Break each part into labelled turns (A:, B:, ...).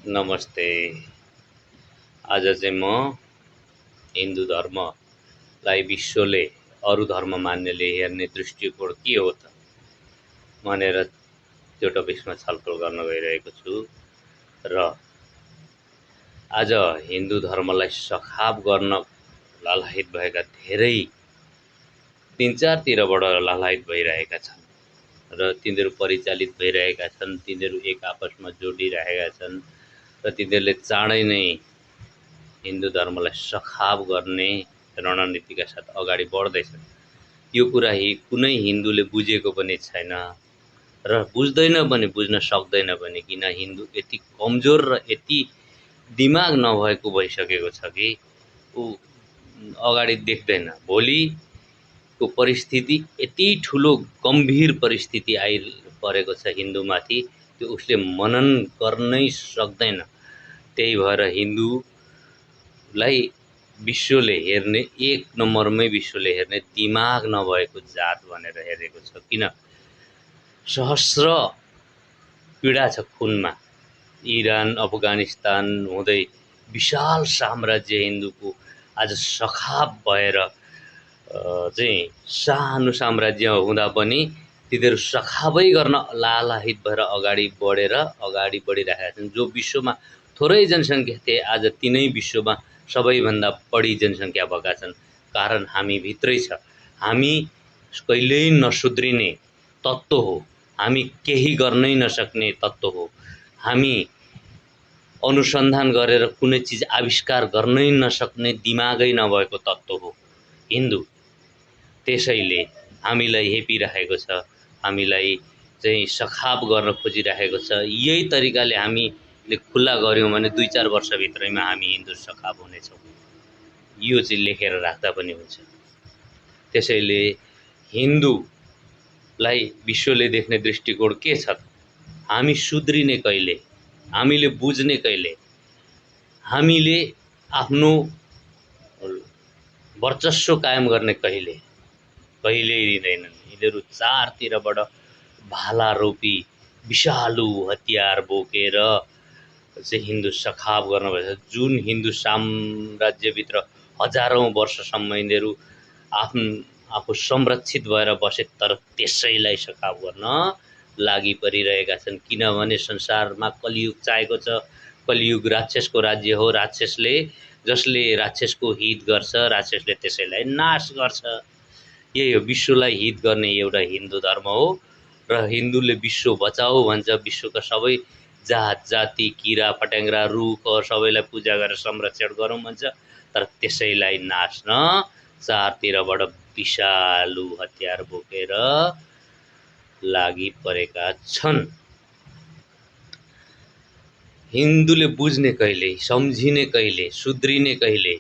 A: नमस्ते। आज चाहिँ म हिन्दू धर्मलाई विश्वले अरू धर्म मान्नेले हेर्ने दृष्टिकोण के हो त भनेर त्यो टपिक्समा छलफल गर्न गइरहेको छु र आज हिन्दू धर्मलाई सखाप गर्न लालायित भएका धेरै तीन चारतिरबाट लालायित भइरहेका छन् र तिनीहरू परिचालित भइरहेका छन्, तिनीहरू एक आपसमा जोडिरहेका छन् र तिनीहरूले चाँडै नै हिन्दू धर्मलाई सखाप गर्ने रणनीतिका साथ अगाडि बढ्दैछन्। यो कुरा कुनै हिन्दूले बुझेको पनि छैन र बुझ्दैन पनि, बुझ्न सक्दैन पनि, किन हिन्दू यति कमजोर र यति दिमाग नभएको भइसकेको छ कि ऊ अगाडि देख्दैन। भोलिको परिस्थिति यति ठुलो गम्भीर परिस्थिति आइपरेको छ हिन्दूमाथि, त्यो उसले मनन गर्नै सक्दैन। त्यही भएर हिन्दूलाई विश्वले हेर्ने, एक नम्बरमै विश्वले हेर्ने दिमाग नभएको जात भनेर हेरेको छ। किन? सहस्र पीडा छ खुनमा। इरान, अफगानिस्तान हुँदै विशाल साम्राज्य हिन्दूको आज सखाप भएर चाहिँ सानो साम्राज्य हुँदा पनि तिनीहरू सखापै गर्न लालायित भएर अगाडि बढिरहेका छन्। जो विश्वमा थोरै जनसङ्ख्या थिए, आज तिनै विश्वमा सबैभन्दा बढी जनसङ्ख्या भएका छन्। कारण हामी भित्रै छ। हामी कहिल्यै नसुध्रिने तत्त्व हो। हामी केही गर्नै नसक्ने तत्त्व हो। हामी अनुसन्धान गरेर कुनै चिज आविष्कार गर्नै नसक्ने दिमागै नभएको तत्त्व हो हिन्दू। त्यसैले हामीलाई हेपिरहेको छ, हामीलाई चाहिँ सखाप गर्न खोजिरहेको छ। यही तरिकाले हामीले खुल्ला गऱ्यौँ भने 2-4 वर्षभित्रैमा हामी हिन्दू सखाप हुनेछौँ। यो चाहिँ लेखेर राख्दा पनि हुन्छ। त्यसैले हिन्दूलाई विश्वले देख्ने दृष्टिकोण के छ त? हामी सुध्रिने कहिले? हामीले बुझ्ने कहिले? हामीले आफ्नो वर्चस्व कायम गर्ने कहिले? कहिल्यै दिँदैनन्। यिनीहरू चारतिरबाट भाला रोपी विषालु हतियार बोकेर चाहिँ हिन्दू सखाप गर्न भएछ। जुन हिन्दू साम्राज्यभित्र हजारौँ वर्षसम्म यिनीहरू आफू संरक्षित भएर बसे, तर त्यसैलाई सखाप गर्न लागि परिरहेका छन्। किनभने संसारमा कलियुग चाहेको छ। कलियुग राक्षसको राज्य हो। जसले राक्षसको हित गर्छ, राक्षसले त्यसैलाई नाश गर्छ। यही हो, विश्वलाई हित गर्ने एउटा हिन्दू धर्म हो र हिन्दूले विश्व बचाऊ भन्छ। विश्वका सबै जात जाति, किरा फट्याङ्ग्रा, रुख सबैलाई पूजा गरेर संरक्षण गरौँ भन्छ। तर त्यसैलाई नाच्न चारतिरबाट विषालु हतियार बोकेर लागि परेका छन्। हिन्दूले बुझ्ने कहिले, सम्झिने कहिले, सुध्रिने कहिले,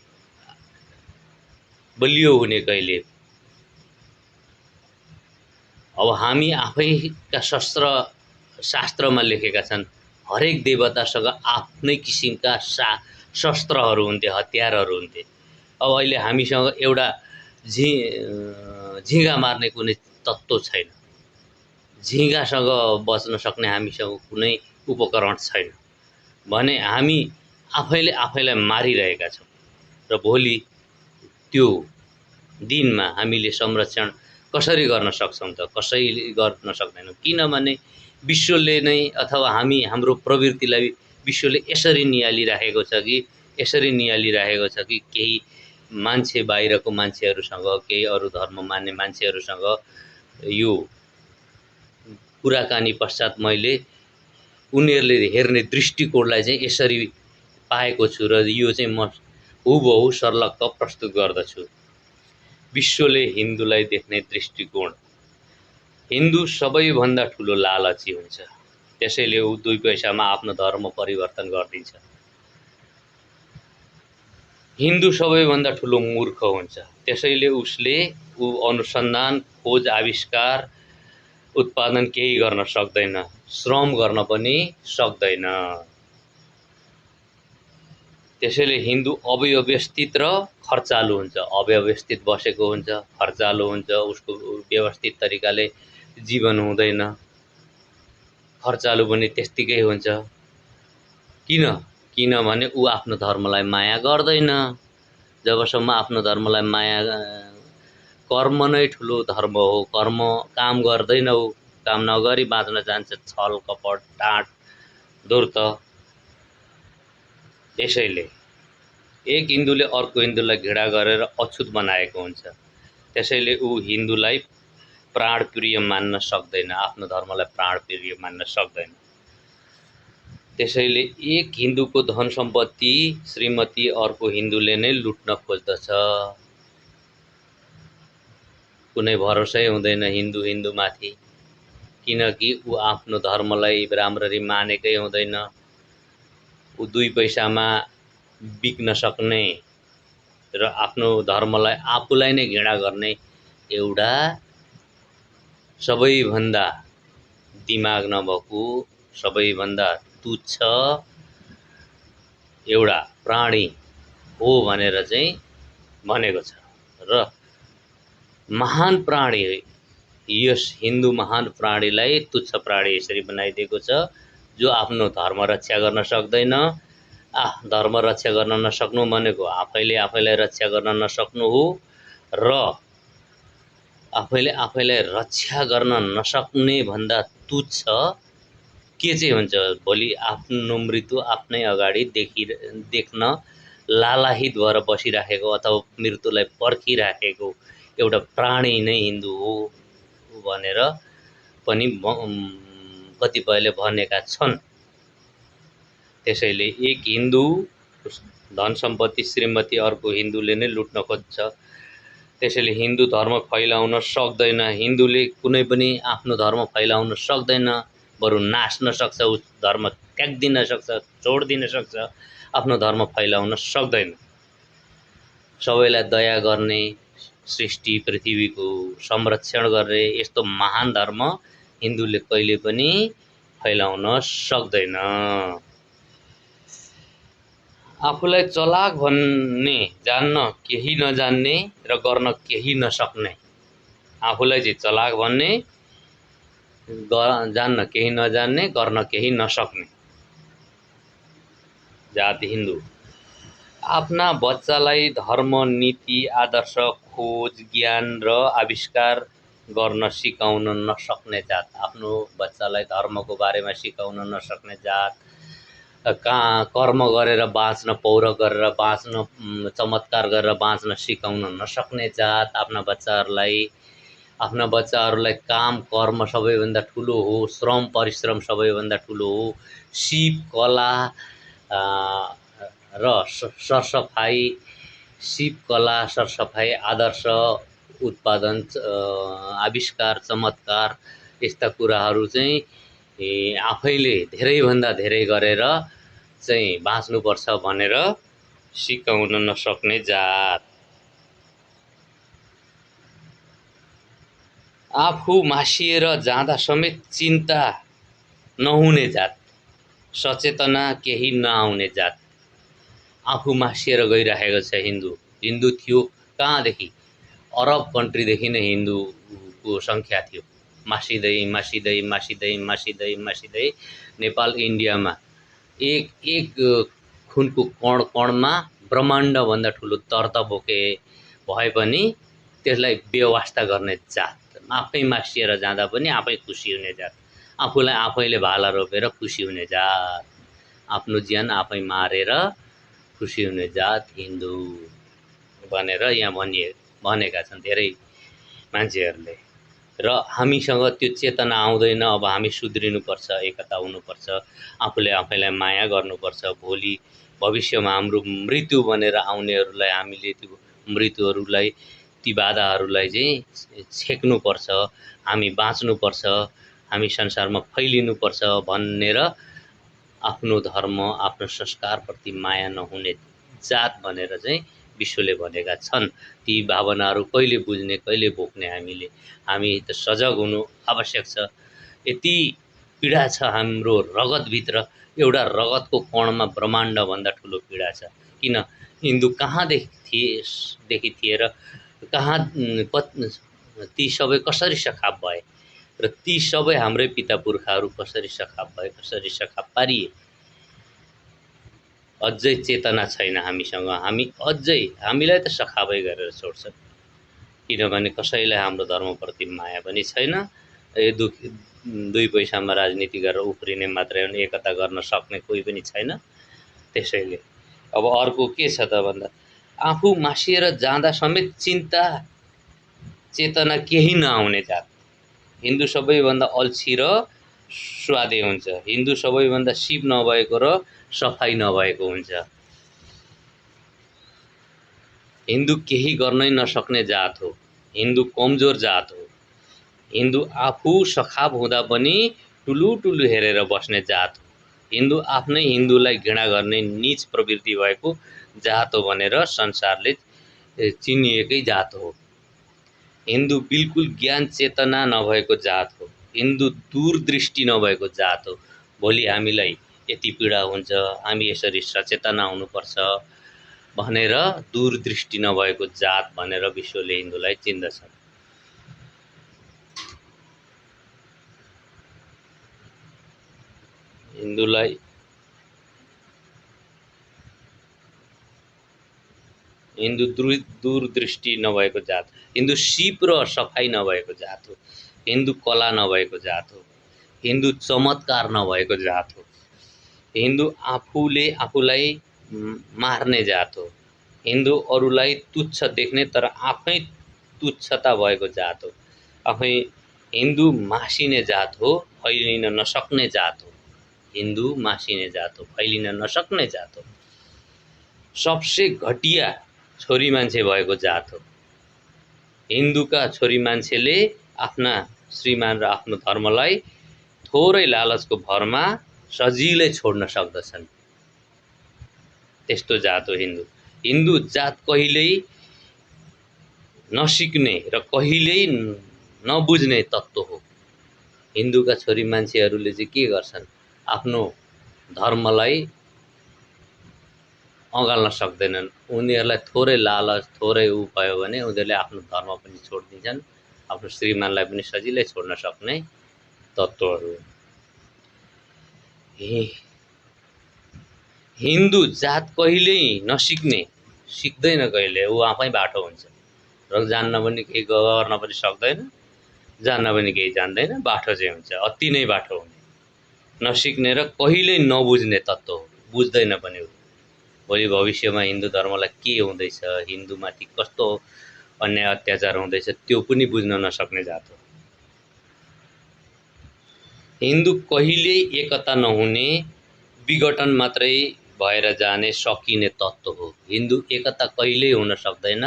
A: बलियो हुने कहिले? अब हामी आफैका शास्त्रमा लेखेका छन्, हरेक देवतासँग आफ्नै किसिमका शस्त्रहरू हुन्थे, हतियारहरू हुन्थे। अब अहिले हामीसँग एउटा झिँगा मार्ने कुनै तत्त्व छैन। झिँगासँग बच्न सक्ने हामीसँग कुनै उपकरण छैन भने हामी आफैले आफैलाई मारिरहेका छौँ। र भोलि त्यो दिनमा हामीले संरक्षण कसरी गर्न सक्छौँ त? कसैले गर्न सक्दैनौँ। किनभने विश्वले नै, अथवा हाम्रो प्रवृत्तिलाई विश्वले यसरी नियालिराखेको छ कि केही मान्छे, बाहिरको मान्छेहरूसँग, केही अरू धर्म मान्ने मान्छेहरूसँग यो कुराकानी पश्चात मैले उनीहरूले हेर्ने दृष्टिकोणलाई चाहिँ यसरी पाएको छु र यो चाहिँ म हुबहु सर्लक्क प्रस्तुत गर्दछु। विश्वले हिन्दूलाई देख्ने दृष्टिकोण। हिन्दू सबैभन्दा ठुलो लालची हुन्छ। त्यसैले ऊ 2 पैसामा आफ्नो धर्म परिवर्तन गरिदिन्छ। हिन्दू सबैभन्दा ठुलो मूर्ख हुन्छ। त्यसैले ऊ अनुसन्धान, खोज, आविष्कार, उत्पादन केही गर्न सक्दैन। श्रम गर्न पनि सक्दैन। त्यसैले हिन्दू अव्यवस्थित र खर्चालु हुन्छ। अव्यवस्थित बसेको हुन्छ, खर्चालु हुन्छ, उसको व्यवस्थित तरिकाले जीवन हुँदैन। खर्चालु पनि त्यत्तिकै हुन्छ। किन? किनभने ऊ आफ्नो धर्मलाई माया गर्दैन। जबसम्म आफ्नो धर्मलाई माया कर्म नै ठुलो धर्म हो, कर्म काम गर्दैन ऊ, काम नगरी बाँच्न जान्छ, छल कपट टाँट धुर्त। त्यसैले एक हिन्दूले अर्को हिन्दूलाई घृणा गरेर अछुत बनाएको हुन्छ। त्यसैले ऊ हिन्दूलाई प्राणप्रिय मान्न सक्दैन, आफ्नो धर्मलाई प्राणप्रिय मान्न सक्दैन। त्यसैले एक हिन्दूको धन सम्पत्ति श्रीमती अर्को हिन्दूले नै लुट्न खोज्दछ। कुनै भरोसै हुँदैन हिन्दूमाथि, किनकि ऊ आफ्नो धर्मलाई राम्ररी मानेकै हुँदैन। ऊ 2 पैसामा बिक्न सक्ने र आफ्नो धर्मलाई आफूलाई नै घृणा गर्ने एउटा सबैभन्दा दिमाग नभएको, सबैभन्दा तुच्छ एउटा प्राणी हो भनेर चाहिँ भनेको छ। र महान प्राणी यस हिन्दू महान प्राणीलाई तुच्छ प्राणी यसरी बनाइदिएको छ, जो आफ्नो धर्म रक्षा गर्न सक्दैन। धर्म रक्षा गर्न नसक्नु भनेको आफैले आफैलाई रक्षा गर्न नसक्नु हो, र आफैले आफैलाई रक्षा गर्न नसक्ने भन्दा तुच्छ के चाहिँ हुन्छ? भोलि आफ्नो मृत्यु आफ्नै अगाडि देख्न लालाहित भएर बसिराखेको अथवा मृत्युलाई पर्खिराखेको एउटा प्राणी नै हिन्दू हो भनेर पनि कतिपयले भनेका छन्। त्यसैले एक हिन्दू धन सम्पत्ति श्रीमती अर्को हिन्दूले नै लुट्न खोज्छ। त्यसैले हिन्दू धर्म फैलाउन सक्दैन। हिन्दूले कुनै पनि आफ्नो धर्म फैलाउन सक्दैन, बरु नाच्न सक्छ, उस धर्म त्याग्दिन सक्छ, छोड्दिन सक्छ, आफ्नो धर्म फैलाउन सक्दैन। सबैलाई दया गर्ने, सृष्टि पृथ्वीको संरक्षण गर्ने यस्तो महान धर्म हिन्दूले कहिले पनि फैलाउन सक्दैन। आफूलाई चलाक भन्ने जान्न केही नजान्ने र गर्न केही नसक्ने, आफूलाई चाहिँ चलाक भन्ने, जान्न केही नजान्ने, गर्न केही नसक्ने जाति हिन्दू। आफ्ना बच्चालाई धर्म, नीति, आदर्श, खोज, ज्ञान र आविष्कार गर्न सिकाउन नसक्ने जात। आफ्नो बच्चालाई धर्मको बारेमा सिकाउन नसक्ने जात। कर्म गरेर बाँच्न, पौरख गरेर बाँच्न, चमत्कार गरेर बाँच्न सिकाउन नसक्ने जात। आफ्ना बच्चाहरूलाई काम कर्म सबैभन्दा ठुलो हो, श्रम परिश्रम सबैभन्दा ठुलो हो, सिप कला र सरसफाइ, सिप कला सरसफाइ, आदर्श उत्पादन, आविष्कार, चमत्कार यस्ता कुराहरू चाहिँ आफैले धेरैभन्दा धेरै गरेर चाहिँ बाँच्नुपर्छ भनेर सिकाउन नसक्ने जात। आफू मासिएर जाँदा समेत चिन्ता नहुने जात। सचेतना केही नआउने जात। आफू मासिएर गइराखेको छ हिन्दू थियो कहाँदेखि? अरब कन्ट्रीदेखि नै हिन्दूको सङ्ख्या थियो। मासिँदै नेपाल इन्डियामा एक खुनको कणमा ब्रह्माण्डभन्दा ठुलो दर्द बोके भए पनि त्यसलाई व्यवस्था गर्ने जात। आफै मासिएर जाँदा पनि आफै खुसी हुने जात। आफूलाई आफैले भाला रोपेर खुसी हुने जात। आफ्नो ज्यान आफै मारेर खुसी हुने जात हिन्दू भनेर यहाँ भनेका छन् धेरै मान्छेहरूले। र हामीसँग त्यो चेतना आउँदैन। अब हामी सुध्रिनुपर्छ, एकता हुनुपर्छ, आफूले आफैलाई माया गर्नुपर्छ। भोलि भविष्यमा हाम्रो मृत्यु भनेर आउनेहरूलाई हामीले त्यो मृत्युहरूलाई, ती बाधाहरूलाई चाहिँ छेक्नुपर्छ, हामी बाँच्नुपर्छ, हामी संसारमा फैलिनुपर्छ भनेर आफ्नो धर्म, आफ्नो संस्कारप्रति माया नहुने जात भनेर चाहिँ विश्वले भनेका छन्। ती भावनाहरू कहिले बुझ्ने, कहिले भोग्ने हामी त सजग हुनु आवश्यक छ। यति पीडा छ हाम्रो रगतभित्र, एउटा रगतको कणमा ब्रह्माण्डभन्दा ठुलो पीडा छ। किन? हिन्दू कहाँदेखि थिए र कहाँ ती सबै कसरी सखाप भए र ती सबै हाम्रै पिता पुर्खाहरू कसरी सखाप भए, कसरी सखाप पारिए? अझै चेतना छैन हामीसँग। हामीलाई त सखाबै गरेर छोड्छन्, किनभने कसैलाई हाम्रो धर्मप्रति माया पनि छैन। दुई पैसामा राजनीति गरेर उफ्रिने मात्रै हो, एकता गर्न सक्ने कोही पनि छैन। त्यसैले अब अर्को के छ त भन्दा, आफू मासिएर जाँदा समेत चिन्ता चेतना केही नआउने जात। हिन्दू सबैभन्दा अल्छी र स्वादे हुन्छ। हिन्दू सबैभन्दा सिप नभएको र सफाइ नभएको हुन्छ। हिन्दू केही गर्नै नसक्ने जात हो। हिन्दू कमजोर जात हो। हिन्दू आफू सखाप हुँदा पनि टुलु हेरेर बस्ने जात हो। हिन्दू आफ्नै हिन्दूलाई घृणा गर्ने नीच प्रवृत्ति भएको जात हो भनेर संसारले चिनिएकै जात हो। हिन्दू बिल्कुल ज्ञान चेतना नभएको जात हो। हिन्दू दूरदृष्टि नभएको जात हो। भोलि हामीलाई यति पीडा हुन्छ, हामी यसरी सचेतना हुनुपर्छ भनेर दूरदृष्टि नभएको जात भनेर विश्वले हिन्दूलाई चिन्दछ। हिन्दू दूरदृष्टि नभएको जात, हिन्दू सिप र सफाइ नभएको जात हो। हिन्दू कला नभएको जात हो। हिन्दू चमत्कार नभएको जात हो। हिन्दू आफूले आफूलाई मार्ने जात हो। हिन्दू अरूलाई तुच्छ देख्ने तर आफै तुच्छता भएको जात हो। हिन्दू मासिने जात हो, फैलिन नसक्ने जात हो। हिन्दू मासिने जात हो, फैलिन नसक्ने जात हो। सबसे घटिया छोरी मान्छे भएको जात हो। हिन्दूका छोरी मान्छेले आफ्ना श्रीमान र आफ्नो धर्मलाई थोरै लालचको भरमा सजिलै छोड्न सक्दछन्। त्यस्तो जात हो हिन्दू। हिन्दू जात कहिल्यै नसिक्ने र कहिल्यै नबुझ्ने तत्त्व हो। हिन्दूका छोरी मान्छेहरूले चाहिँ के गर्छन्, आफ्नो धर्मलाई अँगाल्न सक्दैनन्। उनीहरूलाई थोरै लालच, थोरै भयो भने उनीहरूले आफ्नो धर्म पनि छोडिदिन्छन्, आफ्नो श्रीमानलाई पनि सजिलै छोड्न सक्ने तत्त्वहरू। हिन्दू जात कहिल्यै नसिक्ने, सिक्दैन कहिले, ऊ आफै बाठो हुन्छ र जान्न पनि केही गर्न पनि सक्दैन, जान्न पनि केही जान्दैन, बाठो चाहिँ हुन्छ, अति नै बाठो हुने, नसिक्ने र कहिल्यै नबुझ्ने तत्त्व हो, बुझ्दैन पनि ऊ। भोलि भविष्यमा हिन्दू धर्मलाई के हुँदैछ, हिन्दूमाथि कस्तो अन्याय अत्याचार हुँदैछ त्यो पनि बुझ्न नसक्ने जात हो। हिन्दू कहिल्यै एकता नहुने, विघटन मात्रै भएर जाने सकिने तत्त्व हो। हिन्दू एकता कहिल्यै हुन सक्दैन,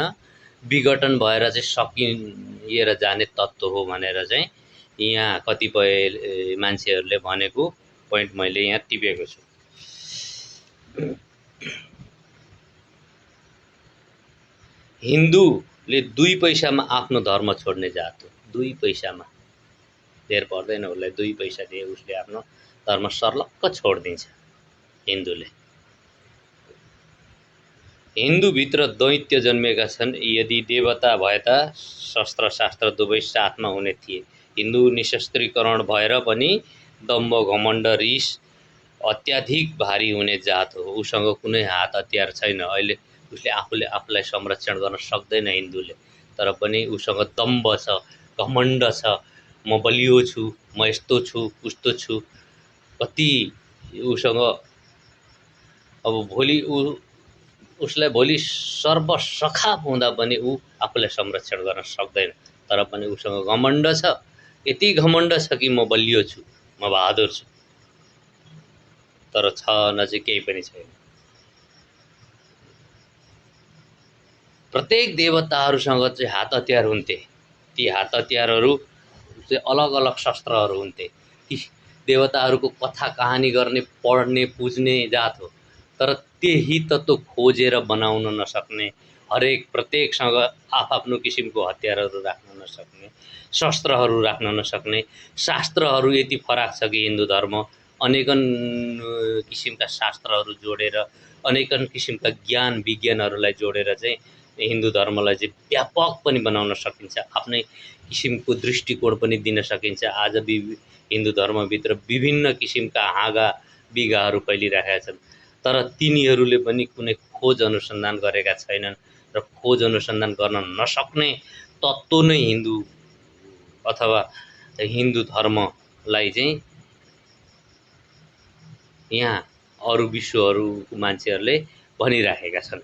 A: विघटन भएर चाहिँ सकिएर जाने तत्त्व हो भनेर चाहिँ यहाँ कतिपय मान्छेहरूले भनेको पोइन्ट मैले यहाँ टिपेको छु। हिन्दूले 2 पैसामा आफ्नो धर्म छोड्ने जात हो। 2 पैसामा, धेर पर्दैन उसलाई, 2 पैसा दिए उसले आफ्नो धर्म सर्लक्क छोडिदिन्छ हिन्दूले। हिन्दूभित्र दैत्य जन्मेका छन्। यदि देवता भए त शस्त्र शास्त्र दुवै साथमा हुने थिए। हिन्दू निशस्त्रीकरण भएर पनि दम्भ घमण्ड रिस अत्याधिक भारी हुने जात हो। उसँग कुनै हात हतियार छैन। अहिले उसले आफूलाई संरक्षण गर्न सक्दैन हिन्दूले, तर पनि उसँग दम्भ छ, घमण्ड छ, म बलियो छु, म यस्तो छु, उस्तो छु, कति उसँग। अब उसलाई भोलि सर्वसखाप हुँदा पनि ऊ आफूलाई संरक्षण गर्न सक्दैन, तर पनि उसँग घमण्ड छ। यति घमण्ड छ कि म बलियो छु, म बहादुर छु, तर छन चाहिँ केही पनि छैन। प्रत्येक देवताहरूसँग चाहिँ हात हतियार हुन्थे। ती हात हतियारहरू चाहिँ अलग अलग शस्त्रहरू हुन्थे। ती देवताहरूको कथा कहानी गर्ने, पढ्ने, बुझ्ने जात हो, तर त्यही तत्त्व खोजेर बनाउन नसक्ने, प्रत्येकसँग आफ्नो किसिमको हतियारहरू राख्न नसक्ने, शस्त्रहरू राख्न नसक्ने, शास्त्रहरू यति फरक छ कि हिन्दू धर्म अनेकन किसिमका शास्त्रहरू जोडेर, अनेकन किसिमका ज्ञान विज्ञानहरूलाई जोडेर चाहिँ हिन्दू धर्मलाई चाहिँ व्यापक पनि बनाउन सकिन्छ, आफ्नै किसिमको दृष्टिकोण पनि दिन सकिन्छ। आज हिन्दू धर्मभित्र विभिन्न किसिमका हाँगा बिगाहरू फैलिरहेका छन्। तर तिनीहरूले पनि कुनै खोज अनुसन्धान गरेका छैनन् र खोज अनुसन्धान गर्न नसक्ने तत्त्व नै हिन्दू अथवा हिन्दू धर्मलाई चाहिँ यहाँ अरू विश्वहरूको मान्छेहरूले भनिराखेका छन्।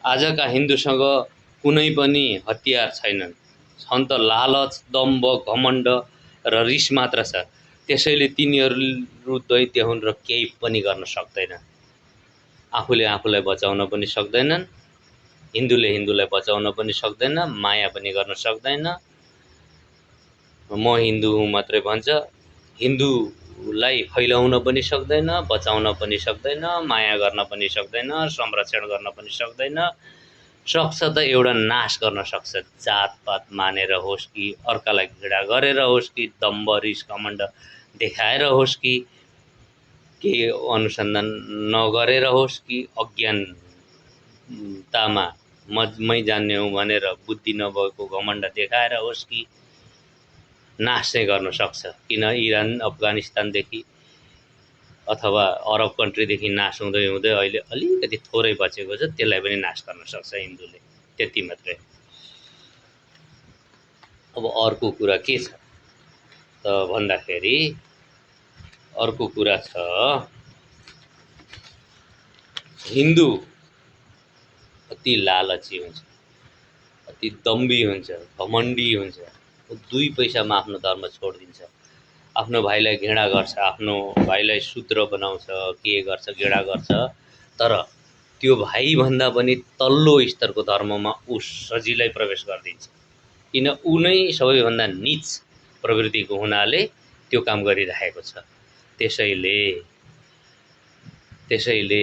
A: आजका हिन्दूसँग कुनै पनि हतियार छैनन्, छन् त लालच, दम्भ, घमण्ड र रिस मात्र छ। त्यसैले तिनीहरू दैत्य हुन् र केही पनि गर्न सक्दैन। आफूले आफूलाई बचाउन पनि सक्दैनन्, हिन्दूले हिन्दूलाई बचाउन पनि सक्दैन, माया पनि गर्न सक्दैन। म हिन्दू हुँ मात्रै भन्छ, हिन्दूलाई फैलाउन पनि सक्दैन, बचाउन पनि सक्दैन, माया गर्न पनि सक्दैन, संरक्षण गर्न पनि सक्दैन। सक्छ त एउटा नाश गर्न सक्छ, जातपात मानेर होस् कि अर्कालाई घृणा गरेर होस् कि दम्भ रिस घमण्ड देखाएर होस् कि केही अनुसन्धान नगरेर होस् कि अज्ञानतामा मै जान्ने हुँ भनेर बुद्धि नभएको घमण्ड देखाएर होस् कि नाश चाहिँ गर्न सक्छ। किन इरान अफगानिस्तानदेखि अथवा अरब कन्ट्रीदेखि नाश हुँदै हुँदै अहिले अलिकति थोरै बचेको छ, त्यसलाई पनि नाश गर्न सक्छ हिन्दूले, त्यति मात्रै। अब अर्को कुरा के छ त भन्दाखेरि अर्को कुरा छ हिन्दू अति लालची हुन्छ, अति दम्भी हुन्छ, घमण्डी हुन्छ, दुई पैसामा आफ्नो धर्म छोडिदिन्छ, आफ्नो भाइलाई घृणा गर्छ, आफ्नो भाइलाई शूद्र बनाउँछ, के गर्छ घृणा गर्छ, तर त्यो भाइभन्दा पनि तल्लो स्तरको धर्ममा ऊ सजिलै प्रवेश गरिदिन्छ। किन ऊ नै सबैभन्दा नीच प्रवृत्तिको हुनाले त्यो काम गरिरहेको छ। त्यसैले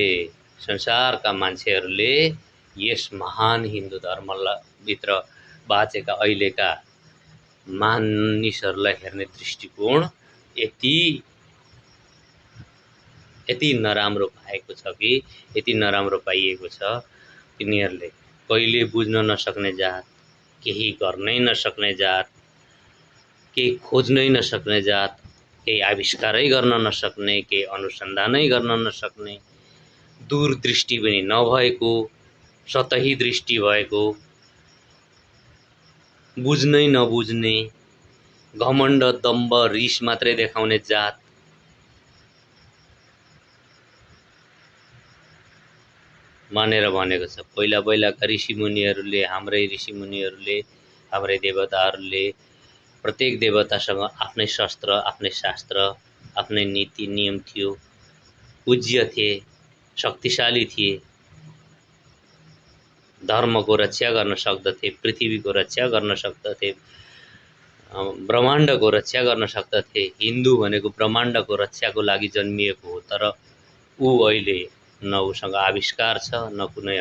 A: संसारका मान्छेहरूले यस महान हिन्दू धर्मभित्र बाँचेका अहिलेका मानिसहरूलाई हेर्ने दृष्टिकोण यति नराम्रो पाएको छ कि यति नराम्रो पाइएको छ। तिनीहरूले कहिले बुझ्न नसक्ने जात, केही गर्नै नसक्ने जात, केही खोज्नै नसक्ने जात, केही आविष्कारै गर्न नसक्ने, केही अनुसन्धानै गर्न नसक्ने, दूरदृष्टि पनि नभएको, सतही दृष्टि भएको, बुझ्नै नबुझ्ने, घमण्ड दम्भ रिस मात्रै देखाउने जात मानेर भनेको छ। पहिलाका ऋषिमुनिहरूले, हाम्रै देवताहरूले प्रत्येक देवतासँग आफ्नै शस्त्र, आफ्नै शास्त्र, आफ्नै नीति नियम थियो, पूज्य थिए, शक्तिशाली थिए, धर्मको रक्षा गर्न सक्दथे, पृथ्वीको रक्षा गर्न सक्दथे, ब्रह्माण्डको रक्षा गर्न सक्दथे। हिन्दू भनेको ब्रह्माण्डको रक्षाको लागि जन्मिएको हो, तर ऊ अहिले न उसँग आविष्कार छ, न कुनै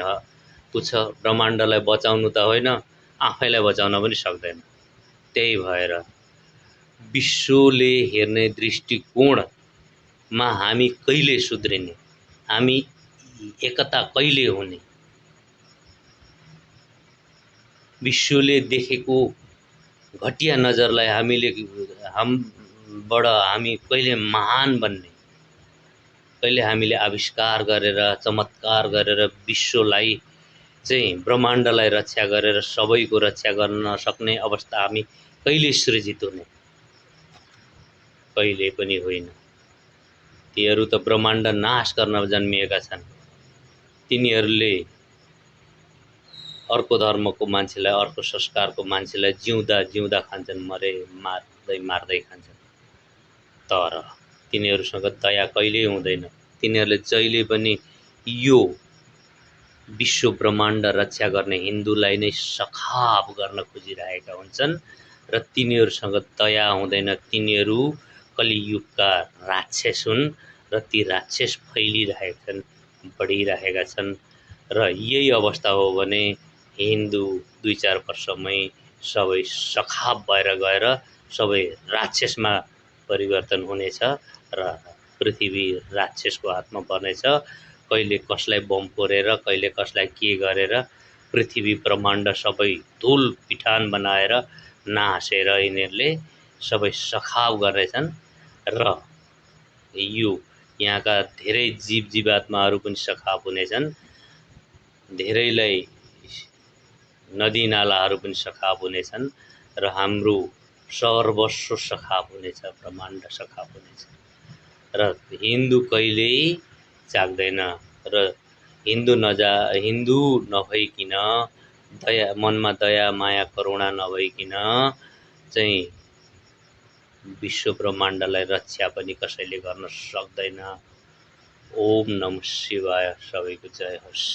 A: ऊ छ। ब्रह्माण्डलाई बचाउनु त होइन, आफैलाई बचाउन पनि सक्दैन। त्यही भएर विश्वले हेर्ने दृष्टिकोणमा हामी कहिले सुध्रिने, हामी एकता कहिले हुने, विश्वले देखेको घटिया नजरलाई हामीबाट हामी कहिले महान बन्ने, कहिले हामीले आविष्कार गरेर चमत्कार गरेर विश्वलाई चाहिँ ब्रह्माण्डलाई रक्षा गरेर सबैको रक्षा गर्न सक्ने अवस्था हामी कहिले सृजित हुने? कहिले पनि होइन। तीहरू त ब्रह्माण्ड नाश गर्न जन्मिएका छन्। तिनीहरूले अर्को धर्मको मान्छेलाई, अर्को संस्कारको मान्छेलाई जिउँदा खान्छन्, मार्दै खान्छन्। तर तिनीहरूसँग दया कहिल्यै हुँदैन। तिनीहरूले जहिले पनि यो विश्व ब्रह्माण्ड रक्षा गर्ने हिन्दूलाई नै सखाप गर्न खोजिरहेका हुन्छन् र तिनीहरूसँग दया हुँदैन। तिनीहरू कलियुगका राक्षस हुन् र ती राक्षस फैलिरहेका छन्, बढिरहेका छन्। र यही अवस्था हो भने हिन्दू 2-4 वर्षमै सबै सखाप भएर गएर सबै राक्षसमा परिवर्तन हुनेछ र पृथ्वी राक्षसको हातमा पर्नेछ। कहिले कसलाई बम फोरेर, कहिले कसलाई के गरेर पृथ्वी ब्रह्माण्ड सबै धुल पिठान बनाएर नहाँसेर यिनीहरूले सबै सखाव गर्नेछन् र यो यहाँका धेरै जीव जीवात्माहरू पनि सखाव हुनेछन्। धेरैलाई नदी नालाहरू पनि सखाव हुनेछन् र हाम्रो सर्वस्व सखाव हुनेछ, ब्रह्माण्ड सखाव हुनेछ र हिन्दू कहिल्यै जाग्दैन र हिन्दू नभइकन दया मनमा दया माया करुणा नभइकन चाहिँ विश्व ब्रह्माण्डलाई रक्षा पनि कसैले गर्न सक्दैन। ओम नमः शिवाय। सबैको जय होस्।